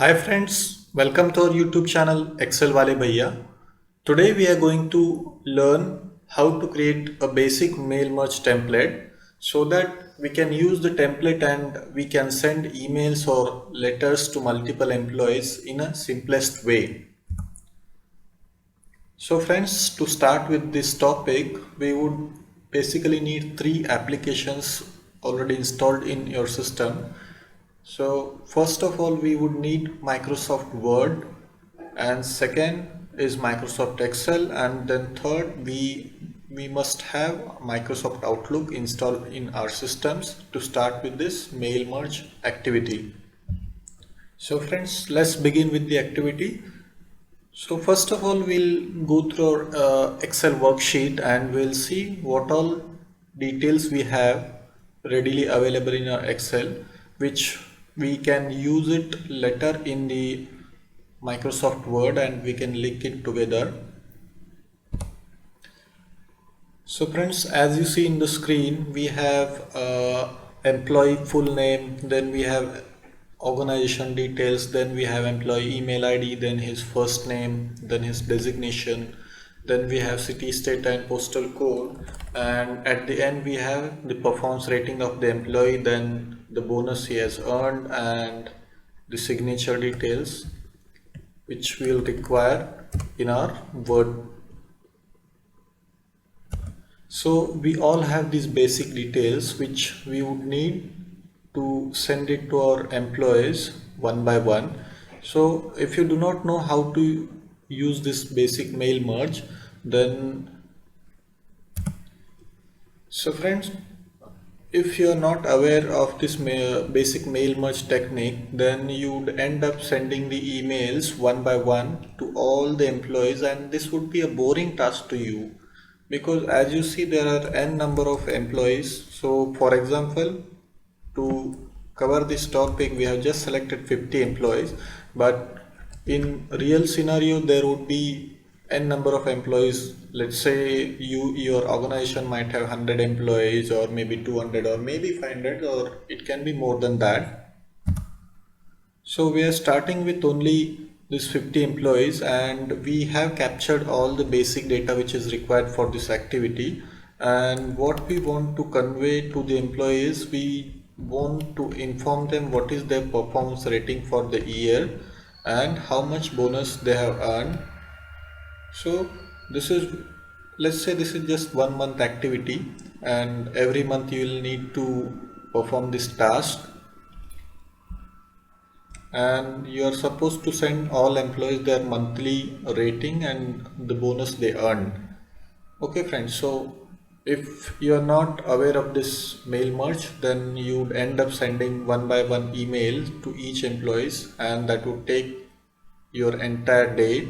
Hi friends, welcome to our YouTube channel Excel Wale Bhaiya. Today we are going to learn how to create a basic mail merge template so that we can use the template and we can send emails or letters to multiple employees in a simplest way. So friends, to start with this topic, we would basically need three applications already installed in your system. So first of all, we would need Microsoft Word, and second is Microsoft Excel, and then third we must have Microsoft Outlook installed in our systems to start with this mail merge activity. So friends, let's begin with the activity. So first of all, we'll go through our Excel worksheet and we'll see what all details we have readily available in our Excel, which we can use it later in the Microsoft Word and we can link it together. So friends, as you see in the screen, we have employee full name, then we have organization details, then we have employee email ID, then his first name, then his designation, then we have city, state and postal code, and at the end we have the performance rating of the employee, then the bonus he has earned and the signature details which we will require in our Word. So we all have these basic details which we would need to send it to our employees one by one. So if you do not know how to use this basic mail merge, then so friends, if you are not aware of this basic mail merge technique, then you would end up sending the emails one by one to all the employees, and this would be a boring task to you because as you see there are n number of employees. So for example, to cover this topic we have just selected 50 employees, but in real scenario there would be n number of employees. Let's say your organization might have 100 employees or maybe 200 or maybe 500, or it can be more than that. So we are starting with only this 50 employees and we have captured all the basic data which is required for this activity. And what we want to convey to the employees, we want to inform them what is their performance rating for the year and how much bonus they have earned. So this is, let's say this is just 1 month activity and every month you will need to perform this task, and you are supposed to send all employees their monthly rating and the bonus they earned. Okay friends, so if you are not aware of this mail merge, then you would end up sending one by one email to each employees and that would take your entire day.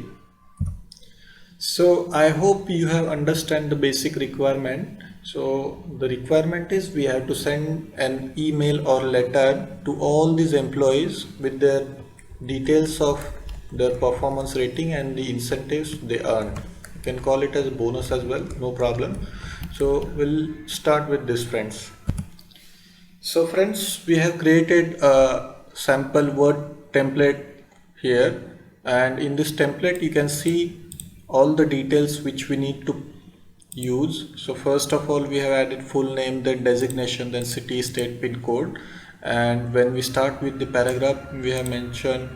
So I hope you have understand the basic requirement. So the requirement is we have to send an email or letter to all these employees with their details of their performance rating and the incentives they earned. You can call it as a bonus as well, no problem. So we'll start with this friends. So friends, we have created a sample Word template here, and in this template you can see all the details which we need to use. So first of all we have added full name, then designation, then city, state, pin code, and when we start with the paragraph we have mentioned,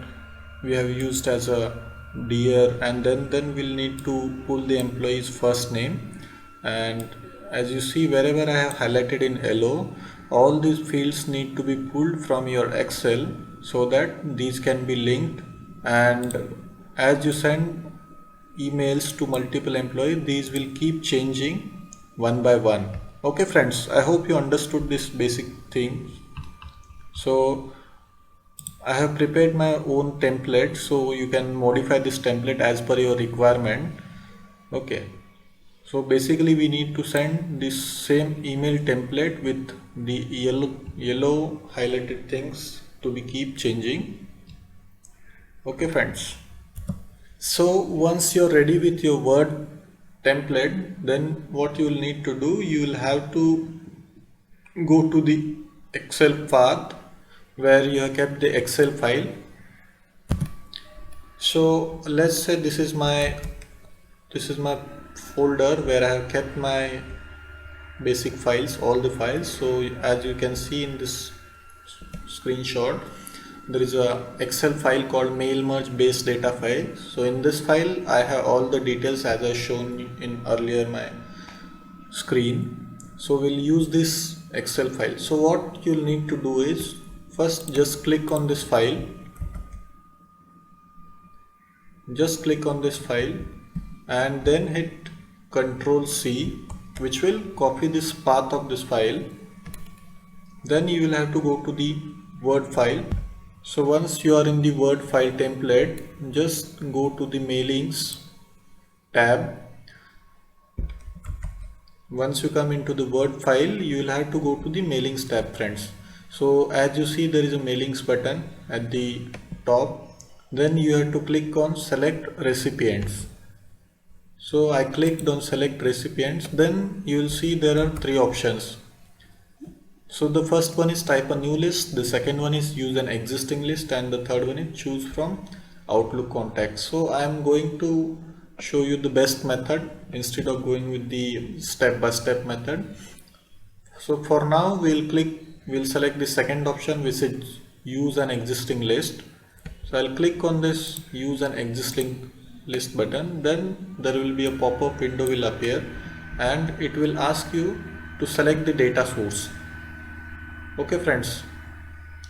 we have used as a dear, and then we'll need to pull the employee's first name. And as you see, wherever I have highlighted in yellow, all these fields need to be pulled from your Excel so that these can be linked, and as you send emails to multiple employees, these will keep changing one by one. Okay friends, I hope you understood this basic thing. So I have prepared my own template, so you can modify this template as per your requirement. Okay, so basically we need to send this same email template with the yellow highlighted things to be keep changing. Okay friends, so once you're ready with your Word template, then what you will need to do, you will have to go to the Excel path where you have kept the Excel file. So let's say this is my folder where I have kept my basic files, all the files. So as you can see in this screenshot, there is a Excel file called mail merge base data file. So in this file I have all the details as I shown in earlier my screen. So we'll use this Excel file. So what you'll need to do is first just click on this file, and then hit Ctrl C, which will copy this path of this file. Then you will have to go to the Word file. So once you are in the Word file template, just go to the mailings tab. Once you come into the Word file, you will have to go to the mailings tab, friends. So as you see, there is a mailings button at the top. Then you have to click on select recipients. So I clicked on select recipients. Then you will see there are three options. So the first one is type a new list, the second one is use an existing list, and the third one is choose from Outlook contacts. So I am going to show you the best method instead of going with the step-by-step method. So for now we'll select the second option, which is use an existing list. So I'll click on this use an existing list button. Then there will be a pop-up window will appear and it will ask you to select the data source. Okay friends,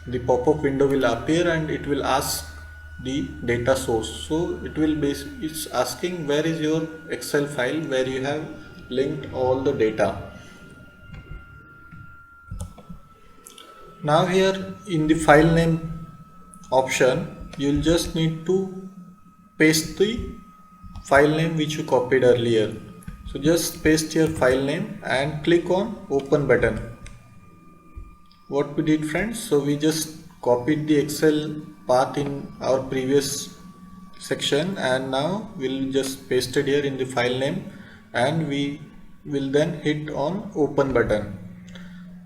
the pop-up window will appear and it will ask the data source. So it's asking where is your Excel file where you have linked all the data. Now here in the file name option, you'll just need to paste the file name which you copied earlier. So just paste your file name and click on open button. What we did, friends, so we just copied the Excel path in our previous section and now we'll just paste it here in the file name and we will then hit on open button.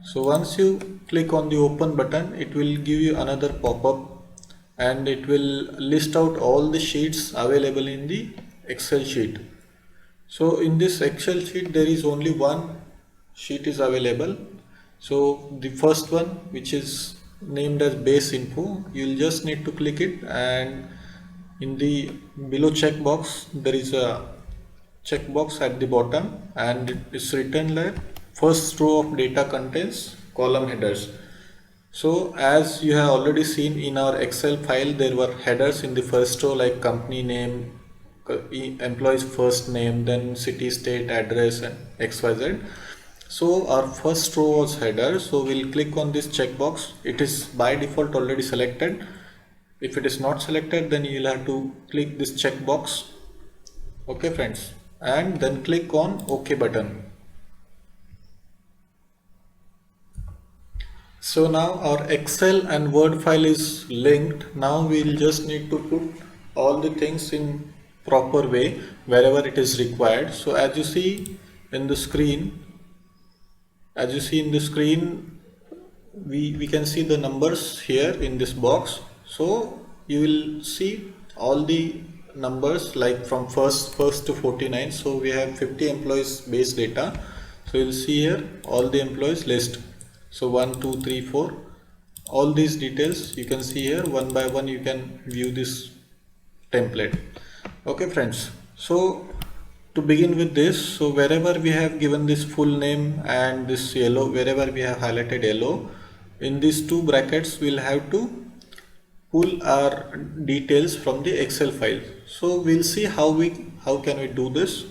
So once you click on the open button, it will give you another pop-up and it will list out all the sheets available in the Excel sheet. So in this Excel sheet there is only one sheet is available. So the first one, which is named as base info, you'll just need to click it, and in the below checkbox there is a checkbox at the bottom and it is written like first row of data contains column headers. So as you have already seen in our Excel file, there were headers in the first row like company name, employee's first name, then city, state, address and XYZ. So our first row was header, so we'll click on this checkbox. It is by default already selected. If it is not selected, then you'll have to click this checkbox. Okay friends, and then click on OK button. So now our Excel and Word file is linked. Now we'll just need to put all the things in proper way wherever it is required. So as you see in the screen, we can see the numbers here in this box. So you will see all the numbers like from first to 49. So we have 50 employees base data. So you'll see here all the employees list. So 1, 2, 3, 4, all these details you can see here one by one. You can view this template. Okay friends, so to begin with this, so wherever we have given this full name and this yellow, wherever we have highlighted yellow, in these two brackets we'll have to pull our details from the Excel file. So we'll see how can we do this.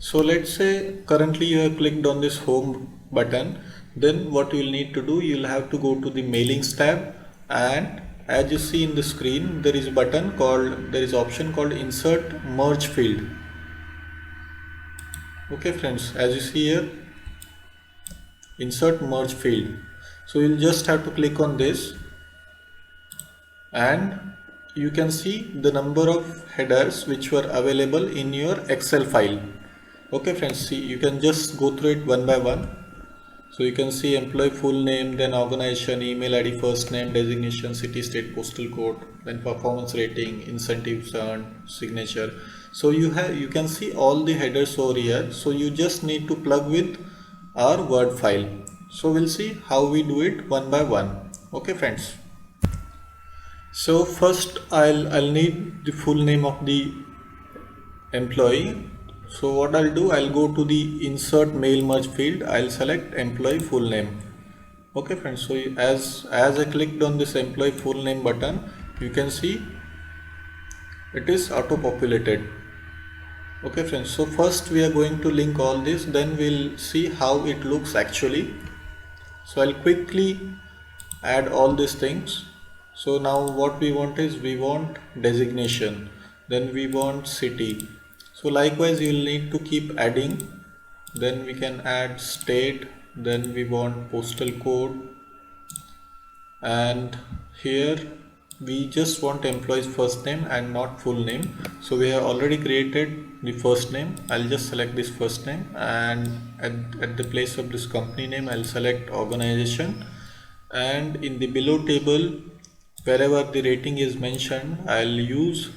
So let's say currently you have clicked on this home button. Then what you will need to do, you'll have to go to the mailings tab, and as you see in the screen, there is option called insert merge field. Okay friends, as you see here, insert merge field. So you'll just have to click on this and you can see the number of headers which were available in your Excel file. Okay friends, see, you can just go through it one by one. So you can see employee full name, then organization, email ID, first name, designation, city, state, postal code, then performance rating, incentives earned, signature. So you can see all the headers over here. So you just need to plug with our Word file. So we'll see how we do it one by one. Okay, friends. So first I'll need the full name of the employee. So what I'll do, I'll go to the insert mail merge field. I'll select employee full name. Okay friends, so as I clicked on this employee full name button, you can see it is auto populated. Okay friends, so first we are going to link all this, then we'll see how it looks actually. So I'll quickly add all these things. So now what we want is, we want designation, then we want city. So likewise you'll need to keep adding. Then we can add state, then we want postal code, and here we just want employee's first name and not full name. So we have already created the first name. I'll just select this first name, and at the place of this company name I'll select organization, and in the below table wherever the rating is mentioned I'll use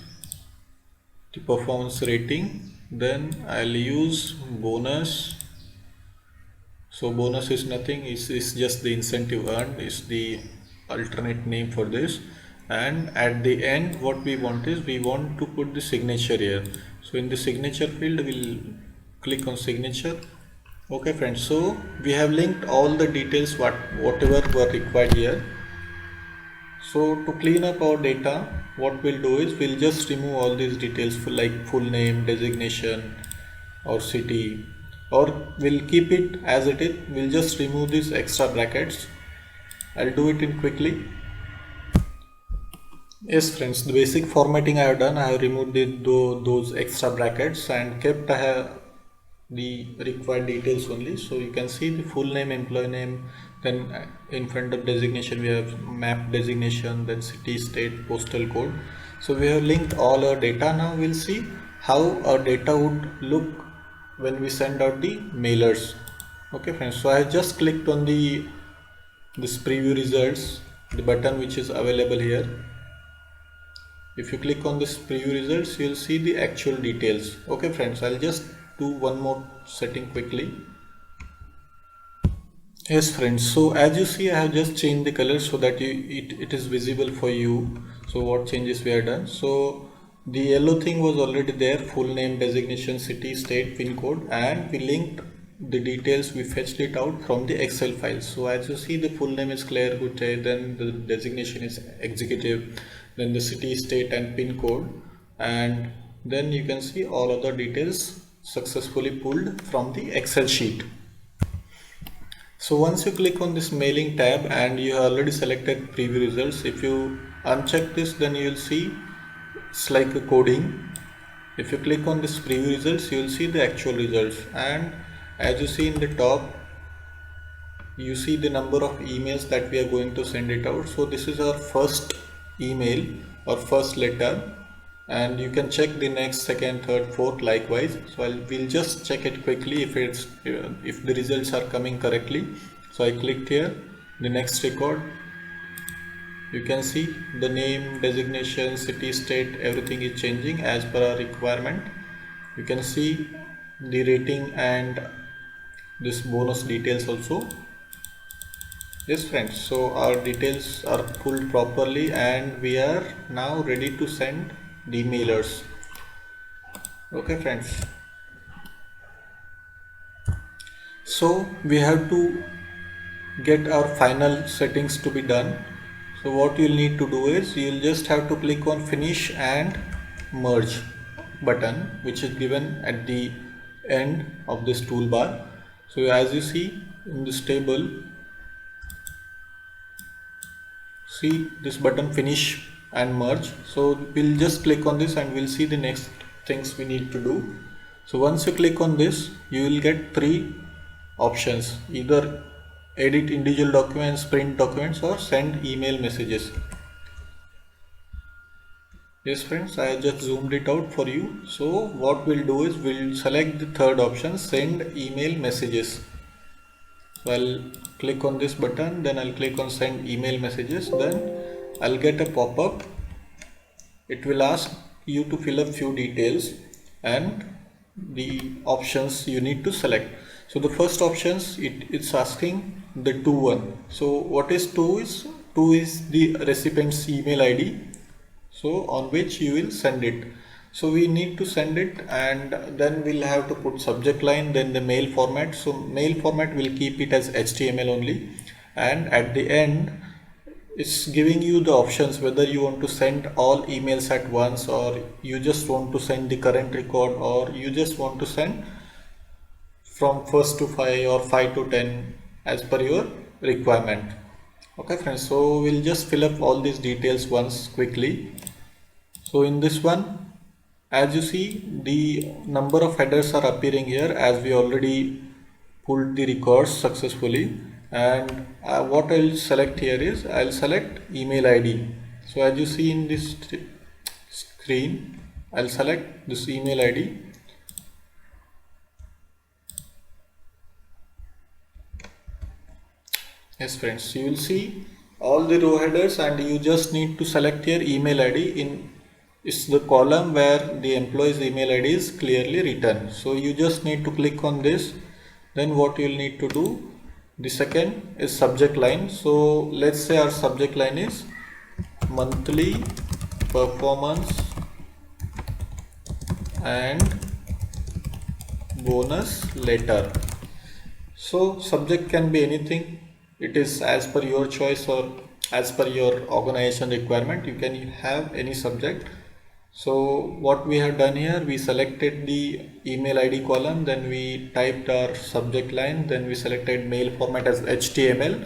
the performance rating, then I'll use bonus. So bonus is nothing, is just the incentive earned, is the alternate name for this. And at the end what we want is, we want to put the signature here. So in the signature field we'll click on signature. Okay friends, so we have linked all the details whatever were required here. So to clean up our data, what we'll do is, we'll just remove all these details like full name, designation or city, or we'll keep it as it is. We'll just remove these extra brackets. I'll do it in quickly. Yes friends, the basic formatting I have done. I have removed those extra brackets and kept the required details only. So you can see the full name, employee name, then in front of designation we have map designation, then city, state, postal code. So we have linked all our data. Now we'll see how our data would look when we send out the mailers. Okay friends, so I have just clicked on this preview results, the button which is available here. If you click on this preview results, you'll see the actual details. Okay friends, I'll just do one more setting quickly. Yes friends, so as you see I have just changed the color so that it is visible for you. So what changes we have done. So the yellow thing was already there, full name, designation, city, state, pin code, and we linked the details, we fetched it out from the Excel file. So as you see, the full name is Claire Gutte, then the designation is executive, then the city, state and pin code, and then you can see all other details successfully pulled from the Excel sheet. So once you click on this mailing tab and you have already selected preview results, if you uncheck this, then you will see it's like a coding. If you click on this preview results, you will see the actual results, and as you see in the top, you see the number of emails that we are going to send it out. So this is our first email or first letter, and you can check the next, second, third, fourth likewise. So we'll just check it quickly if the results are coming correctly. So I clicked here, the next record. You can see the name, designation, city, state, everything is changing as per our requirement. You can see the rating and this bonus details also. Yes friends, so our details are pulled properly and we are now ready to send the mailers. Okay friends, so we have to get our final settings to be done. So what you'll need to do is, you'll just have to click on finish and merge button, which is given at the end of this toolbar. So as you see in this table, see this button finish and merge. So we'll just click on this and we'll see the next things we need to do. So once you click on this, you will get three options: either edit individual documents, print documents, or send email messages. Yes friends, I have just zoomed it out for you. So what we'll do is, we'll select the third option, send email messages. So I'll click on this button, then I'll click on send email messages, then I'll get a pop-up. It will ask you to fill up few details and the options you need to select. So the first options, it's asking the to one. So what is to is the recipient's email ID, so on which you will send it. So we need to send it, and then we'll have to put subject line, then the mail format. So mail format will keep it as HTML only, and at the end it's giving you the options whether you want to send all emails at once, or you just want to send the current record, or you just want to send from 1st to 5 or 5 to 10 as per your requirement. Okay friends, so we'll just fill up all these details once quickly. So in this one, as you see, the number of headers are appearing here as we already pulled the records successfully. And what I'll select here is I'll select email ID. So as you see in this screen, I'll select this email ID. Yes friends, you will see all the row headers, and you just need to select your email ID in is the column where the employee's email ID is clearly written. So you just need to click on this. Then what you'll need to do, the second is subject line. So let's say our subject line is monthly performance and bonus letter. So subject can be anything. It is as per your choice or as per your organization requirement. You can have any subject. So what we have done here, we selected the email ID column, then we typed our subject line, then we selected mail format as HTML.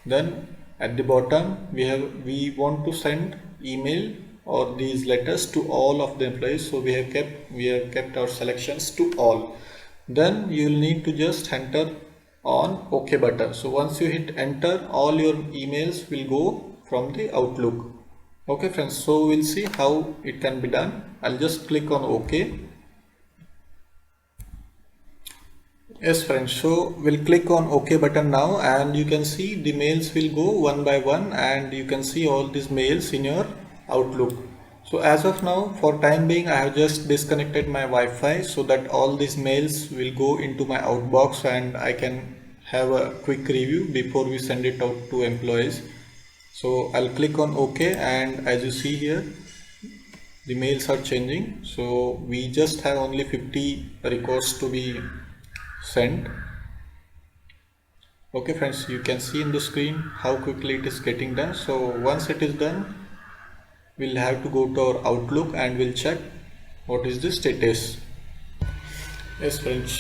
Then at the bottom we want to send email or these letters to all of the employees. So we have kept our selections to all. Then you'll need to just enter on OK button. So once you hit enter, all your emails will go from the Outlook. Okay friends, so we'll see how it can be done. I'll just click on OK. Yes friends, so we'll click on OK button now, and you can see the mails will go one by one, and you can see all these mails in your Outlook. So as of now, for time being, I have just disconnected my Wi-Fi so that all these mails will go into my outbox and I can have a quick review before we send it out to employees. So I'll click on OK, and as you see here, the mails are changing. So we just have only 50 records to be sent. Okay friends, you can see in the screen how quickly it is getting done. So once it is done, we'll have to go to our Outlook and we'll check what is the status. Yes friends,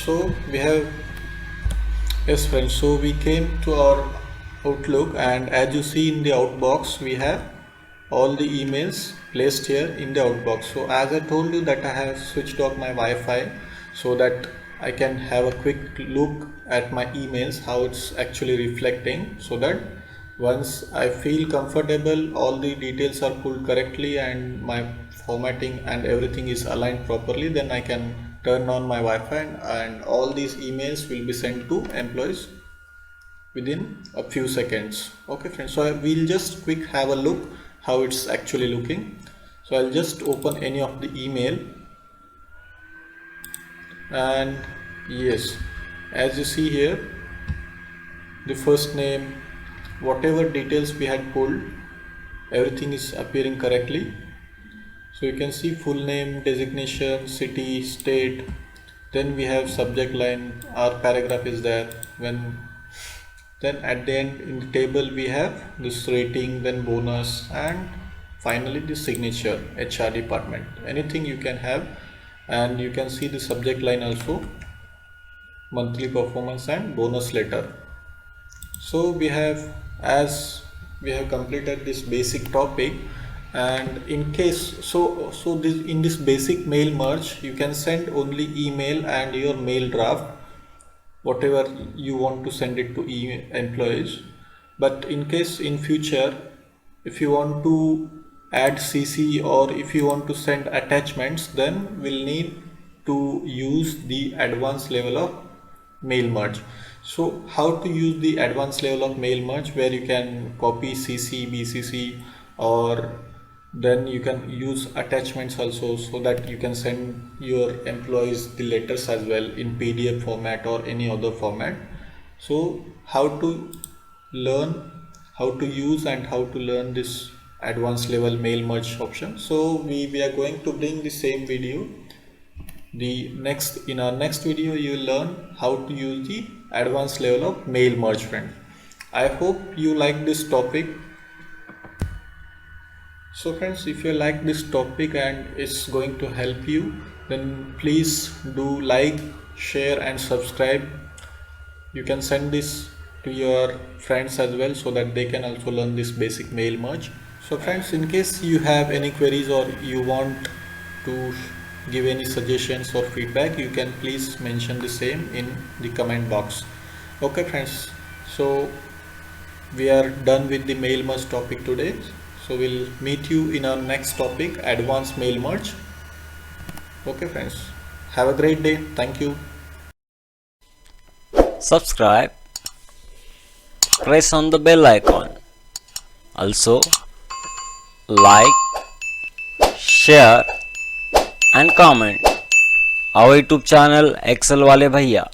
so we came to our Outlook, and as you see in the outbox, we have all the emails placed here in the outbox. So as I told you that I have switched off my Wi-Fi so that I can have a quick look at my emails, how it's actually reflecting, so that once I feel comfortable, all the details are pulled correctly and my formatting and everything is aligned properly, then I can turn on my Wi-Fi and all these emails will be sent to employees within a few seconds. Okay friends, so we'll just quick have a look how it's actually looking. So I'll just open any of the email, and yes, as you see here, the first name, whatever details we had pulled, everything is appearing correctly. So you can see full name, designation, city, state, then we have subject line, our paragraph is there, then at the end in the table we have this rating, then bonus, and finally the signature, HR department, anything you can have. And you can see the subject line also, monthly performance and bonus letter. So as we have completed this basic topic, and in case in this basic mail merge, you can send only email and your mail draft, whatever you want to send it to employees. But in case in future, if you want to add CC or if you want to send attachments, then we'll need to use the advanced level of mail merge. So how to use the advanced level of mail merge, where you can copy CC, BCC, or then you can use attachments also, so that you can send your employees the letters as well in PDF format or any other format. So how to learn, how to use and how to learn this advanced level mail merge option. So we are going to bring the same video. In our next video you will learn how to use the advanced level of mail merge, friend. I hope you like this topic. So friends, if you like this topic and it's going to help you, then please do like, share and subscribe. You can send this to your friends as well, so that they can also learn this basic mail merge. So friends, in case you have any queries or you want to give any suggestions or feedback, you can please mention the same in the comment box. Okay friends, so we are done with the mail merge topic today. So we'll meet you in our next topic, advanced mail merge. Okay friends, have a great day. Thank you. Subscribe, press on the bell icon. Also like, share and comment our YouTube channel Excel Wale Bhaiya.